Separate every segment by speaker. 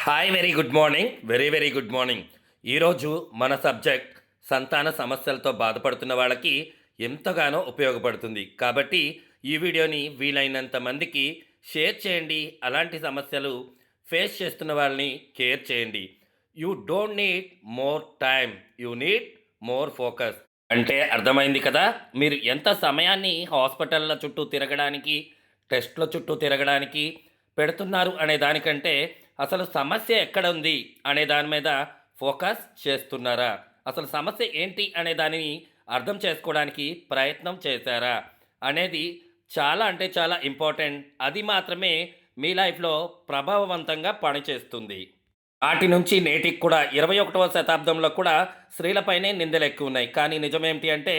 Speaker 1: Hi very good morning very good morning. ఈరోజు మన subject సంతాన సమస్యలతో బాధపడుతున్న వాళ్ళకి ఎంతగానో ఉపయోగపడుతుంది కాబట్టి ఈ వీడియోని వీలైనంత మందికి షేర్ చేయండి. అలాంటి సమస్యలు ఫేస్ చేస్తున్న వాళ్ళని కేర్ చేయండి. You don't need more time, you need more focus. అంటే అర్థమైంది కదా. మీరు ఎంత సమయాన్ని హాస్పిటల్ల చుట్టూ తిరగడానికి, టెస్ట్ల చుట్టూ తిరగడానికి పెడుతున్నారు అనే దానికంటే అసలు సమస్య ఎక్కడ ఉంది అనే దాని మీద ఫోకస్ చేస్తున్నారా? అసలు సమస్య ఏంటి అనే దానిని అర్థం చేసుకోవడానికి ప్రయత్నం చేశారా అనేది చాలా అంటే చాలా ఇంపార్టెంట్. అది మాత్రమే మీ లైఫ్లో ప్రభావవంతంగా పనిచేస్తుంది. నాటి నుంచి నేటికి కూడా 21వ శతాబ్దంలో కూడా స్త్రీలపైనే నిందలు ఎక్కువ ఉన్నాయి. కానీ నిజమేమిటి అంటే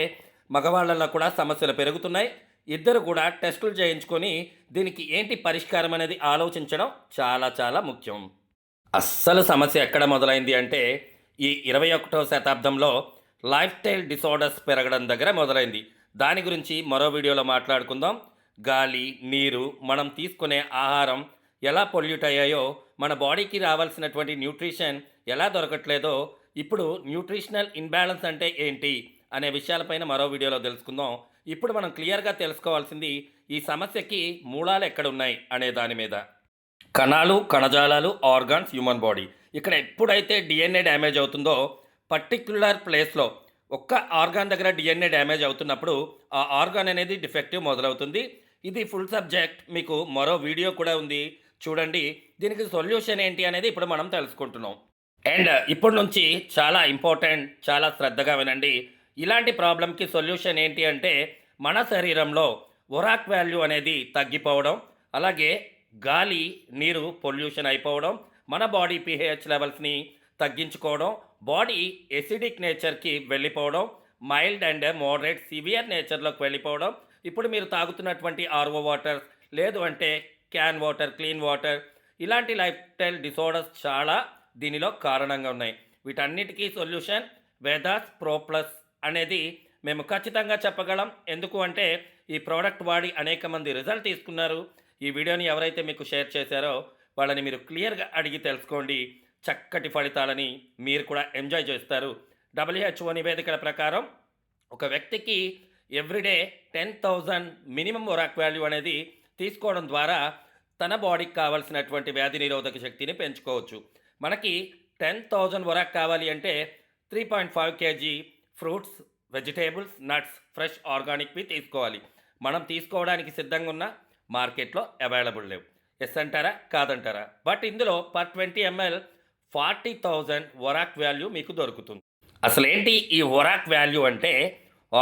Speaker 1: మగవాళ్ళల్లో కూడా సమస్యలు పెరుగుతున్నాయి. ఇద్దరు కూడా టెస్టులు చేయించుకొని దీనికి ఏంటి పరిష్కారం అనేది ఆలోచించడం చాలా చాలా ముఖ్యం. అస్సలు సమస్య ఎక్కడ మొదలైంది అంటే ఈ 21వ శతాబ్దంలో లైఫ్ స్టైల్ డిసార్డర్స్ పెరగడం దగ్గర మొదలైంది. దాని గురించి మరో వీడియోలో మాట్లాడుకుందాం. గాలి, నీరు, మనం తీసుకునే ఆహారం ఎలా పొల్యూట్ అయ్యాయో, మన బాడీకి రావాల్సినటువంటి న్యూట్రిషన్ ఎలా దొరకట్లేదో, ఇప్పుడు న్యూట్రిషనల్ ఇన్బ్యాలెన్స్ అంటే ఏంటి అనే విషయాలపైన మరో వీడియోలో తెలుసుకుందాం. ఇప్పుడు మనం క్లియర్గా తెలుసుకోవాల్సింది ఈ సమస్యకి మూలాలు ఎక్కడున్నాయి అనే దాని మీద. కణాలు, కణజాలాలు, ఆర్గాన్స్, హ్యూమన్ బాడీ. ఇక్కడ ఎప్పుడైతే డిఎన్ఏ డ్యామేజ్ అవుతుందో పర్టిక్యులర్ ప్లేస్లో ఒక్క ఆర్గాన్ దగ్గర డిఎన్ఏ డ్యామేజ్ అవుతున్నప్పుడు ఆ ఆర్గాన్ అనేది డిఫెక్టివ్ మొదలవుతుంది. ఇది ఫుల్ సబ్జెక్ట్, మీకు మరో వీడియో కూడా ఉంది, చూడండి. దీనికి సొల్యూషన్ ఏంటి అనేది ఇప్పుడు మనం తెలుసుకుంటున్నాం. అండ్ ఇప్పటి నుంచి చాలా ఇంపార్టెంట్, చాలా శ్రద్ధగా వినండి. ఇలాంటి ప్రాబ్లంకి సొల్యూషన్ ఏంటి అంటే మన శరీరంలో ఒరాక్ వాల్యూ అనేది తగ్గిపోవడం, అలాగే గాలి, నీరు పొల్యూషన్ అయిపోవడం, మన బాడీ పీహెచ్ లెవెల్స్ని తగ్గించుకోవడం, బాడీ ఎసిడిక్ నేచర్కి వెళ్ళిపోవడం, మైల్డ్ అండ్ మోడరేట్ సివియర్ నేచర్లోకి వెళ్ళిపోవడం. ఇప్పుడు మీరు తాగుతున్నటువంటి ఆర్ఓ వాటర్, లేదు అంటే క్యాన్ వాటర్, క్లీన్ వాటర్, ఇలాంటి లైఫ్ స్టైల్ డిసార్డర్స్ చాలా దీనిలో కారణంగా ఉన్నాయి. వీటన్నిటికీ సొల్యూషన్ వేదాస్ ప్రో ప్లస్ అనేది మేము ఖచ్చితంగా చెప్పగలం. ఎందుకు అంటే ఈ ప్రోడక్ట్ వాడి అనేక మంది రిజల్ట్ తీసుకున్నారు. ఈ వీడియోని ఎవరైతే మీకు షేర్ చేశారో వాళ్ళని మీరు క్లియర్గా అడిగి తెలుసుకోండి. చక్కటి ఫలితాలని మీరు కూడా ఎంజాయ్ చేస్తారు. WHO నివేదికల ప్రకారం ఒక వ్యక్తికి ఎవ్రీడే 10,000 మినిమం ఒరాక్ వాల్యూ అనేది తీసుకోవడం ద్వారా తన బాడీకి కావాల్సినటువంటి వ్యాధి నిరోధక శక్తిని పెంచుకోవచ్చు. మనకి 10,000 ఒరాక్ కావాలి అంటే 3.5 kg fruits, vegetables, nuts, fresh ఆర్గానిక్వి తీసుకోవాలి. మనం తీసుకోవడానికి సిద్ధంగా ఉన్న మార్కెట్లో అవైలబుల్ లేవు. ఎస్ అంటారా, కాదంటారా? బట్ ఇందులో పర్ 20 ml 40,000 ఒరాక్ వాల్యూ మీకు దొరుకుతుంది. అసలు ఏంటి ఈ ఒరాక్ వాల్యూ అంటే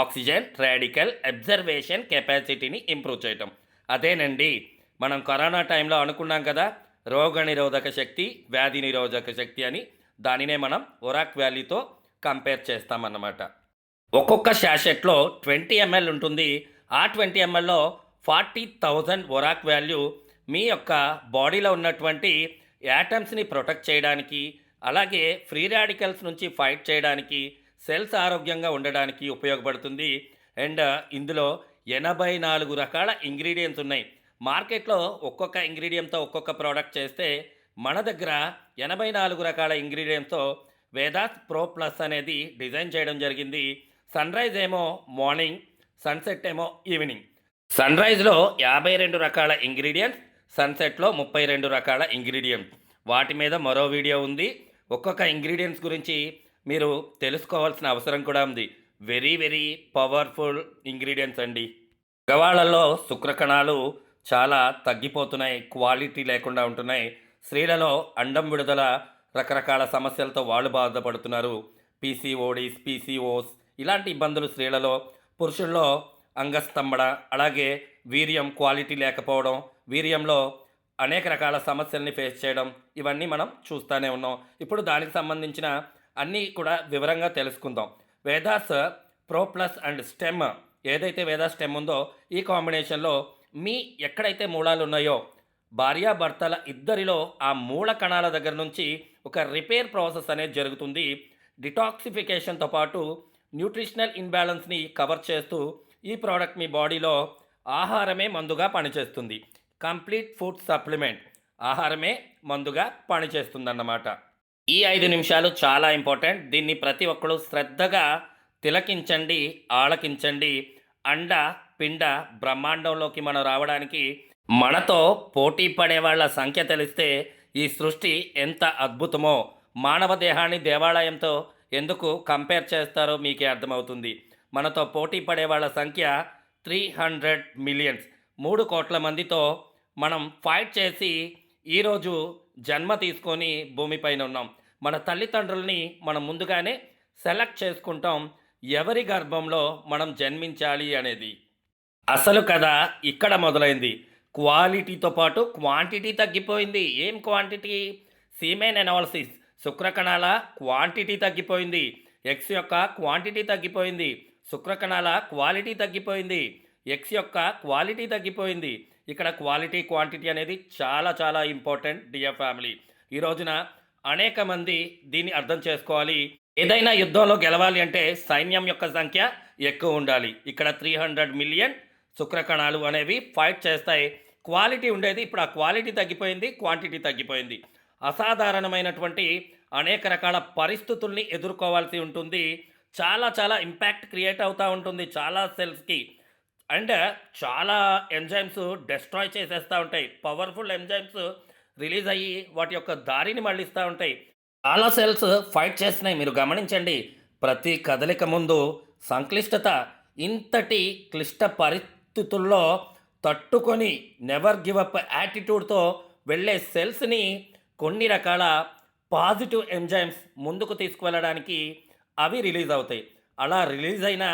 Speaker 1: ఆక్సిజన్ రాడికల్ అబ్జర్వేషన్ కెపాసిటీని ఇంప్రూవ్ చేయటం. అదేనండి, మనం కరోనా టైంలో అనుకున్నాం కదా, రోగ నిరోధక శక్తి, వ్యాధి నిరోధక శక్తి అని. దానినే మనం ఒరాక్ వాల్యూతో కంపేర్ చేస్తామన్నమాట. ఒక్కొక్క శాషెట్లో 20 ml ఉంటుంది. ఆ 20 mlలో 40,000 ఒరాక్ వాల్యూ మీ యొక్క బాడీలో ఉన్నటువంటి యాటమ్స్ని ప్రొటెక్ట్ చేయడానికి, అలాగే ఫ్రీ రాడికల్స్ నుంచి ఫైట్ చేయడానికి, సెల్స్ ఆరోగ్యంగా ఉండడానికి ఉపయోగపడుతుంది. అండ్ ఇందులో 84 రకాల ఇంగ్రీడియంట్స్ ఉన్నాయి. మార్కెట్లో ఒక్కొక్క ఇంగ్రీడియంట్తో ఒక్కొక్క ప్రోడక్ట్ చేస్తే మన దగ్గర 84 రకాల ఇంగ్రీడియంట్స్తో వేదాస్ ప్రో ప్లస్ అనేది డిజైన్ చేయడం జరిగింది. సన్ రైజ్ ఏమో మార్నింగ్, సన్సెట్ ఏమో ఈవినింగ్. సన్ రైజ్లో 52 రకాల ఇంగ్రీడియంట్స్, సన్సెట్లో 32 రకాల ఇంగ్రీడియంట్స్. వాటి మీద మరో వీడియో ఉంది. ఒక్కొక్క ఇంగ్రీడియంట్స్ గురించి మీరు తెలుసుకోవాల్సిన అవసరం కూడా ఉంది. వెరీ పవర్ఫుల్ ఇంగ్రీడియంట్స్ అండి. మగవాళ్ళలో శుక్రకణాలు చాలా తగ్గిపోతున్నాయి, క్వాలిటీ లేకుండా ఉంటున్నాయి. స్త్రీలలో అండం విడుదల రకరకాల సమస్యలతో వాళ్ళు బాధపడుతున్నారు. పీసీఓడీస్, పీసీఓస్, ఇలాంటి ఇబ్బందులు స్త్రీలలో. పురుషుల్లో అంగస్తంభన, అలాగే వీర్యం క్వాలిటీ లేకపోవడం, వీర్యంలో అనేక రకాల సమస్యల్ని ఫేస్ చేయడం, ఇవన్నీ మనం చూస్తూనే ఉన్నాం. ఇప్పుడు దానికి సంబంధించిన అన్నీ కూడా వివరంగా తెలుసుకుందాం. Vedas pro plus and stem, ఏదైతే వేదాస్ స్టెమ్ ఉందో ఈ కాంబినేషన్లో మీ ఎక్కడైతే మూలాలు ఉన్నాయో భార్యాభర్తల ఇద్దరిలో ఆ మూల కణాల దగ్గర నుంచి ఒక రిపేర్ ప్రాసెస్ అనేది జరుగుతుంది. డిటాక్సిఫికేషన్తో పాటు న్యూట్రిషనల్ ఇన్బ్యాలెన్స్ని కవర్ చేస్తూ ఈ ప్రోడక్ట్ మీ బాడీలో ఆహారమే మందుగా పనిచేస్తుంది. Complete food supplement. ఆహారమే మందుగా పనిచేస్తుందన్నమాట. ఈ 5 నిమిషాలు చాలా ఇంపార్టెంట్. దీన్ని ప్రతి ఒక్కరు శ్రద్ధగా తిలకించండి, ఆలకించండి. అండ, పిండ బ్రహ్మాండంలోకి మనం రావడానికి మనతో పోటీ పడే వాళ్ళ సంఖ్య తెలిస్తే ఈ సృష్టి ఎంత అద్భుతమో, మానవ దేహాన్ని దేవాలయంతో ఎందుకు కంపేర్ చేస్తారో మీకే అర్థమవుతుంది. మనతో పోటీ పడే వాళ్ళ సంఖ్య 300 మిలియన్స్, 3 కోట్ల మందితో మనం ఫైట్ చేసి ఈరోజు జన్మ తీసుకొని భూమిపైన ఉన్నాం. మన తల్లిదండ్రుల్ని మనం ముందుగానే సెలెక్ట్ చేసుకుంటాం, ఎవరి గర్భంలో మనం జన్మించాలి అనేది. అసలు కథ ఇక్కడ మొదలైంది. క్వాలిటీతో పాటు క్వాంటిటీ తగ్గిపోయింది. ఏం క్వాంటిటీ? సీమెన్ ఎనాలిసిస్, శుక్రకణాల క్వాంటిటీ తగ్గిపోయింది. ఎక్స్ యొక్క క్వాంటిటీ తగ్గిపోయింది. శుక్రకణాల క్వాలిటీ తగ్గిపోయింది. ఎక్స్ యొక్క క్వాలిటీ తగ్గిపోయింది. ఇక్కడ క్వాలిటీ క్వాంటిటీ అనేది చాలా చాలా ఇంపార్టెంట్ డియర్ ఫ్యామిలీ. ఈ రోజున అనేక మంది దీన్ని అర్థం చేసుకోవాలి. ఏదైనా యుద్ధంలో గెలవాలి అంటే సైన్యం యొక్క సంఖ్య ఎక్కువ ఉండాలి. ఇక్కడ 300 మిలియన్ శుక్రకణాలు అనేవి ఫైట్ చేస్తాయి. క్వాలిటీ ఉండేది, ఇప్పుడు ఆ క్వాలిటీ తగ్గిపోయింది, క్వాంటిటీ తగ్గిపోయింది. అసాధారణమైనటువంటి అనేక రకాల పరిస్థితుల్ని ఎదుర్కోవాల్సి ఉంటుంది. చాలా చాలా ఇంపాక్ట్ క్రియేట్ అవుతూ ఉంటుంది చాలా సెల్స్కి. అండ్ చాలా ఎంజైమ్స్ డెస్ట్రాయ్ చేసేస్తూ ఉంటాయి. పవర్ఫుల్ ఎంజైమ్స్ రిలీజ్ అయ్యి వాటి యొక్క దారిని మళ్ళిస్తూ ఉంటాయి. చాలా సెల్స్ ఫైట్ చేస్తున్నాయి. మీరు గమనించండి, ప్రతి కదలిక ముందు సంక్లిష్టత. ఇంతటి క్లిష్ట పరిస్థితుల్లో తట్టుకొని నెవర్ గివ్ అప్ యాటిట్యూడ్తో వెళ్ళే సెల్స్ని కొన్ని రకాల పాజిటివ్ ఎంజైమ్స్ ముందుకు తీసుకువెళ్ళడానికి అవి రిలీజ్ అవుతాయి. అలా రిలీజ్ అయిన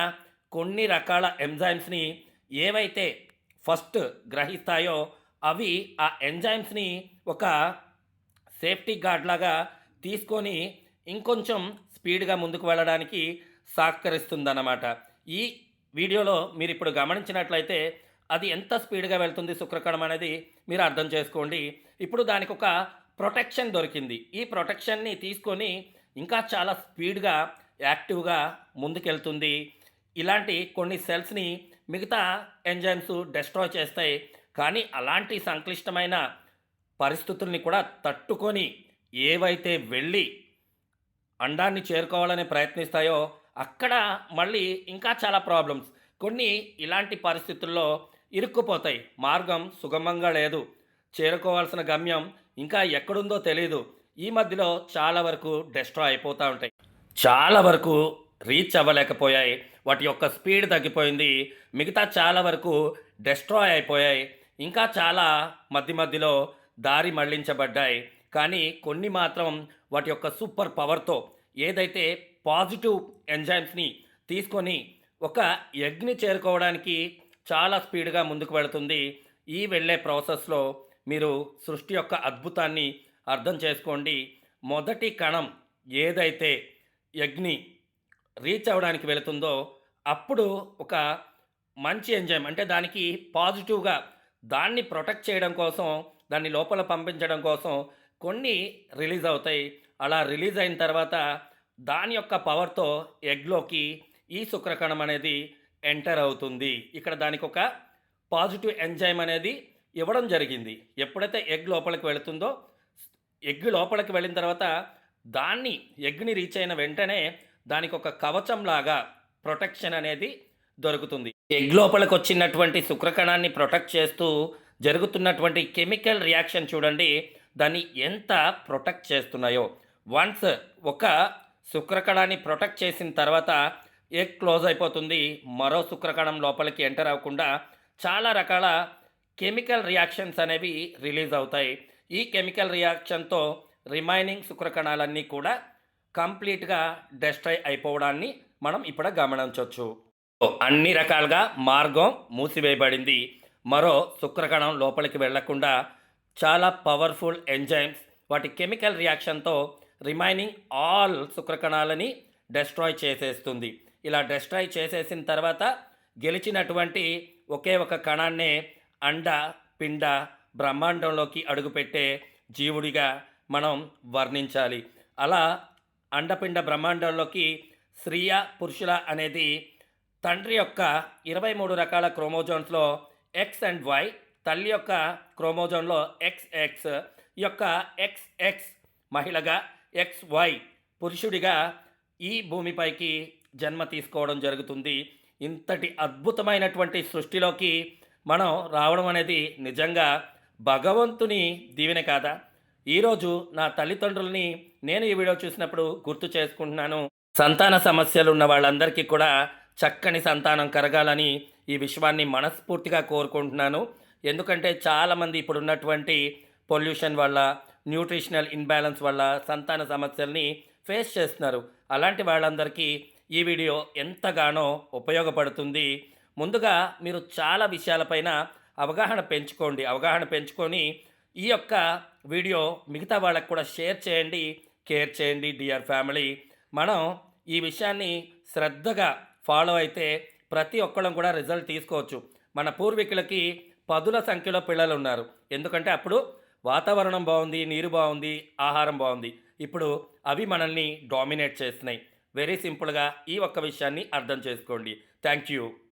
Speaker 1: కొన్ని రకాల ఎంజైమ్స్ని ఏవైతే ఫస్ట్ గ్రహిస్తాయో అవి ఆ ఎంజైమ్స్ని ఒక సేఫ్టీ గార్డ్ లాగా తీసుకొని ఇంకొంచెం స్పీడ్గా ముందుకు వెళ్ళడానికి సహకరిస్తుందన్నమాట. ఈ వీడియోలో మీరు ఇప్పుడు గమనించినట్లయితే అది ఎంత స్పీడ్గా వెళ్తుంది శుక్రకణం అనేది మీరు అర్థం చేసుకోండి. ఇప్పుడు దానికి ఒక ప్రొటెక్షన్ దొరికింది. ఈ ప్రొటెక్షన్ని తీసుకొని ఇంకా చాలా స్పీడ్గా యాక్టివ్గా ముందుకెళ్తుంది. ఇలాంటి కొన్ని సెల్స్ని మిగతా ఎంజైమ్స్ డెస్ట్రాయ్ చేస్తాయి. కానీ అలాంటి సంక్లిష్టమైన పరిస్థితుల్ని కూడా తట్టుకొని ఏవైతే వెళ్ళి అండాన్ని చేరుకోవాలని ప్రయత్నిస్తాయో అక్కడ మళ్ళీ ఇంకా చాలా ప్రాబ్లమ్స్. కొన్ని ఇలాంటి పరిస్థితుల్లో ఇరుక్కుపోతాయి. మార్గం సుగమంగా లేదు, చేరుకోవాల్సిన గమ్యం ఇంకా ఎక్కడుందో తెలియదు. ఈ మధ్యలో చాలా వరకు డెస్ట్రాయ్ అయిపోతూ ఉంటాయి. చాలా వరకు రీచ్ అవ్వలేకపోయాయి, వాటి యొక్క స్పీడ్ తగ్గిపోయింది. మిగతా చాలా వరకు డెస్ట్రాయ్ అయిపోయాయి. ఇంకా చాలా మధ్యలో దారి మళ్లించబడ్డాయి. కానీ కొన్ని మాత్రం వాటి యొక్క సూపర్ పవర్తో ఏదైతే పాజిటివ్ ఎంజైమ్స్ని తీసుకొని ఒక ఎగ్ని చేరుకోవడానికి చాలా స్పీడ్గా ముందుకు వెళుతుంది. ఈ వెళ్ళే ప్రాసెస్లో మీరు సృష్టి యొక్క అద్భుతాన్ని అర్థం చేసుకోండి. మొదటి కణం ఏదైతే ఎగ్ని రీచ్ అవ్వడానికి వెళుతుందో అప్పుడు ఒక మంచి ఎంజైమ్, అంటే దానికి పాజిటివ్గా దాన్ని ప్రొటెక్ట్ చేయడం కోసం, దాన్ని లోపల పంపించడం కోసం కొన్ని రిలీజ్ అవుతాయి. అలా రిలీజ్ అయిన తర్వాత దాని యొక్క పవర్తో ఎగ్లోకి ఈ శుక్రకణం అనేది ఎంటర్ అవుతుంది. ఇక్కడ దానికి ఒక పాజిటివ్ ఎంజైమ్ అనేది ఇవ్వడం జరిగింది. ఎప్పుడైతే ఎగ్ లోపలికి వెళుతుందో, ఎగ్ లోపలికి వెళ్ళిన తర్వాత దాన్ని ఎగ్ని రీచ్ అయిన వెంటనే దానికి ఒక కవచంలాగా ప్రొటెక్షన్ అనేది దొరుకుతుంది. ఎగ్ లోపలికి వచ్చినటువంటి శుక్రకణాన్ని ప్రొటెక్ట్ చేస్తూ జరుగుతున్నటువంటి కెమికల్ రియాక్షన్ చూడండి, దాన్ని ఎంత ప్రొటెక్ట్ చేస్తున్నాయో. వన్స్ ఒక శుక్రకణాన్ని ప్రొటెక్ట్ చేసిన తర్వాత ఎగ్ క్లోజ్ అయిపోతుంది. మరో శుక్రకణం లోపలికి ఎంటర్ అవ్వకుండా చాలా రకాల కెమికల్ రియాక్షన్స్ అనేవి రిలీజ్ అవుతాయి. ఈ కెమికల్ రియాక్షన్తో రిమైనింగ్ శుక్రకణాలన్నీ కూడా కంప్లీట్గా డెస్ట్రాయ్ అయిపోవడాన్ని మనం ఇప్పుడు గమనించవచ్చు. అన్ని రకాలుగా మార్గం మూసివేయబడింది. మరో శుక్రకణం లోపలికి వెళ్లకుండా చాలా పవర్ఫుల్ ఎంజైమ్స్ వాటి కెమికల్ రియాక్షన్తో రిమైనింగ్ ఆల్ శుక్రకణాలని డెస్ట్రాయ్ చేసేస్తుంది. ఇలా డెస్ట్రాయ్ చేసేసిన తర్వాత గెలిచినటువంటి ఒకే ఒక కణాన్నే అండ పిండ బ్రహ్మాండంలోకి అడుగుపెట్టే జీవుడిగా మనం వర్ణించాలి. అలా అండపిండ బ్రహ్మాండంలోకి స్త్రీయ పురుషుల అనేది తండ్రి యొక్క 23 రకాల క్రోమోజోన్స్లో ఎక్స్ అండ్ వై, తల్లి యొక్క క్రోమోజోన్లో XX, ఈ యొక్క ఎక్స్ మహిళగా, XY పురుషుడిగా ఈ భూమిపైకి జన్మ తీసుకోవడం జరుగుతుంది. ఇంతటి అద్భుతమైనటువంటి సృష్టిలోకి మనం రావడం అనేది నిజంగా భగవంతుని దీవెన కాదా? ఈరోజు నా తల్లిదండ్రులని నేను ఈ వీడియో చూసినప్పుడు గుర్తు చేసుకుంటున్నాను. సంతాన సమస్యలు ఉన్న వాళ్ళందరికీ కూడా చక్కని సంతానం కలగాలని ఈ విశ్వాన్ని మనస్ఫూర్తిగా కోరుకుంటున్నాను. ఎందుకంటే చాలామంది ఇప్పుడున్నటువంటి పొల్యూషన్ వల్ల, న్యూట్రిషనల్ ఇన్బ్యాలెన్స్ వల్ల సంతాన సమస్యల్ని ఫేస్ చేస్తున్నారు. అలాంటి వాళ్ళందరికీ ఈ వీడియో ఎంతగానో ఉపయోగపడుతుంది. ముందుగా మీరు చాలా విషయాలపైన అవగాహన పెంచుకొని ఈ యొక్క వీడియో మిగతా వాళ్ళకు కూడా షేర్ చేయండి, కేర్ చేయండి. డియర్ ఫ్యామిలీ, మనం ఈ విషయాన్ని శ్రద్ధగా ఫాలో అయితే ప్రతి ఒక్కళ్ళం కూడా రిజల్ట్ తీసుకోవచ్చు. మన పూర్వీకులకి పదుల సంఖ్యలో పిల్లలు ఉన్నారు. ఎందుకంటే అప్పుడు వాతావరణం బాగుంది, నీరు బాగుంది, ఆహారం బాగుంది. ఇప్పుడు అవి మనల్ని డామినేట్ చేస్తున్నాయి. వెరీ సింపుల్గా ఈ ఒక్క విషయాన్ని అర్థం చేసుకోండి. Thank you.